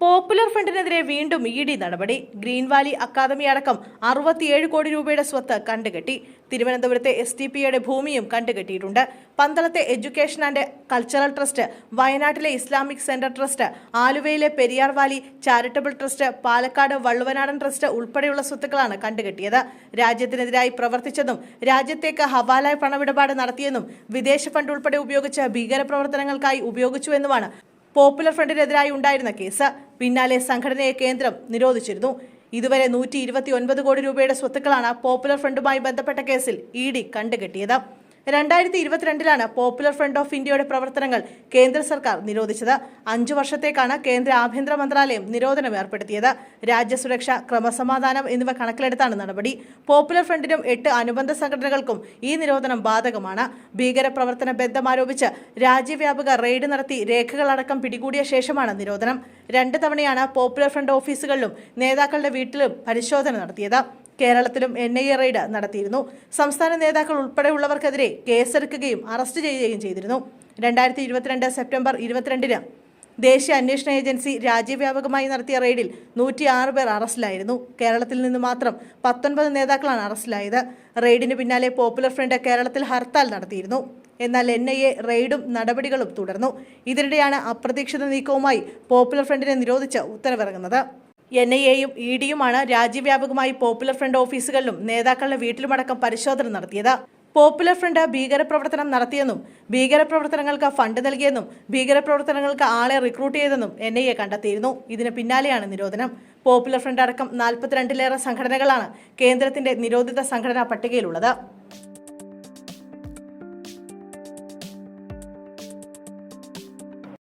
Popular ഫ്രണ്ടിനെതിരെ വീണ്ടും ED നടപടി. Green Valley academy അടക്കം 67 കോടി രൂപയുടെ സ്വത്ത് കണ്ടുകെട്ടി. തിരുവനന്തപുരത്തെ STPയുടെ ഭൂമിയും കണ്ടുകെട്ടിയിട്ടുണ്ട്. പന്തളത്തെ എഡ്യൂക്കേഷൻ ആൻഡ് കൾച്ചറൽ ട്രസ്റ്റ്, വയനാട്ടിലെ ഇസ്ലാമിക് സെന്റർ ട്രസ്റ്റ്, ആലുവയിലെ Periyar valley charitable trust, Palakkad Valluvanadan trust ഉൾപ്പെടെയുള്ള സ്വത്തുക്കളാണ് കണ്ടുകെട്ടിയത്. രാജ്യത്തിനെതിരായി പ്രവർത്തിച്ചെന്നും രാജ്യത്തേക്ക് ഹവാല പണമിടപാട് നടത്തിയെന്നും വിദേശ ഫണ്ട് ഉൾപ്പെടെ ഉപയോഗിച്ച് ഭീകരപ്രവർത്തനങ്ങൾക്കായി ഉപയോഗിച്ചുവെന്നുമാണ് പോപ്പുലർ ഫ്രണ്ടിനെതിരായി ഉണ്ടായിരുന്ന കേസ്. പിന്നാലെ സംഘടനയെ കേന്ദ്രം നിരോധിച്ചിരുന്നു. ഇതുവരെ 129 കോടി രൂപയുടെ സ്വത്തുക്കളാണ് പോപ്പുലർ ഫ്രണ്ടുമായി ബന്ധപ്പെട്ട കേസിൽ ഇഡി കണ്ടുകെട്ടിയത്. 2022 പോപ്പുലർ ഫ്രണ്ട് ഓഫ് ഇന്ത്യയുടെ പ്രവർത്തനങ്ങൾ കേന്ദ്ര സർക്കാർ നിരോധിച്ചത്. 5 വർഷത്തേക്കാണ് കേന്ദ്ര ആഭ്യന്തര മന്ത്രാലയം നിരോധനം ഏർപ്പെടുത്തിയത്. രാജ്യസുരക്ഷ, ക്രമസമാധാനം എന്നിവ കണക്കിലെടുത്താണ് നടപടി. പോപ്പുലർ ഫ്രണ്ടിനും 8 അനുബന്ധ സംഘടനകൾക്കും ഈ നിരോധനം ബാധകമാണ്. ഭീകരപ്രവർത്തന ബന്ധമാരോപിച്ച് രാജ്യവ്യാപക റെയ്ഡ് നടത്തി രേഖകളടക്കം പിടികൂടിയ ശേഷമാണ് നിരോധനം. 2 തവണയാണ് പോപ്പുലർ ഫ്രണ്ട് ഓഫീസുകളിലും നേതാക്കളുടെ വീട്ടിലും പരിശോധന നടത്തിയത്. കേരളത്തിലും NIA റെയ്ഡ് നടത്തിയിരുന്നു. സംസ്ഥാന നേതാക്കൾ ഉൾപ്പെടെയുള്ളവർക്കെതിരെ കേസെടുക്കുകയും അറസ്റ്റ് ചെയ്യുകയും ചെയ്തിരുന്നു. 2022 സെപ്റ്റംബർ 22 ദേശീയ അന്വേഷണ ഏജൻസി രാജ്യവ്യാപകമായി നടത്തിയ റെയ്ഡിൽ 106 പേർ അറസ്റ്റിലായിരുന്നു. കേരളത്തിൽ നിന്ന് മാത്രം 19 നേതാക്കളാണ് അറസ്റ്റിലായത്. റെയ്ഡിന് പിന്നാലെ പോപ്പുലർ ഫ്രണ്ട് കേരളത്തിൽ ഹർത്താൽ നടത്തിയിരുന്നു. എന്നാൽ NIA റെയ്ഡും നടപടികളും തുടർന്നു. ഇതിനിടെയാണ് അപ്രതീക്ഷിത നീക്കവുമായി പോപ്പുലർ ഫ്രണ്ടിനെ നിരോധിച്ച് ഉത്തരവിറങ്ങുന്നത്. NIAയും EDയുമാണ് രാജ്യവ്യാപകമായി പോപ്പുലർ ഫ്രണ്ട് ഓഫീസുകളിലും നേതാക്കളുടെ വീട്ടിലുമടക്കം പരിശോധന നടത്തിയത്. പോപ്പുലർ ഫ്രണ്ട് ഭീകരപ്രവർത്തനം നടത്തിയെന്നും ഭീകരപ്രവർത്തനങ്ങൾക്ക് ഫണ്ട് നൽകിയെന്നും ഭീകരപ്രവർത്തനങ്ങൾക്ക് ആളെ റിക്രൂട്ട് ചെയ്തെന്നും NIA കണ്ടെത്തിയിരുന്നു. ഇതിന് പിന്നാലെയാണ് നിരോധനം. പോപ്പുലർ ഫ്രണ്ട് അടക്കം 42ലേറെ സംഘടനകളാണ് കേന്ദ്രത്തിന്റെ നിരോധിത സംഘടനാ പട്ടികയിലുള്ളത്.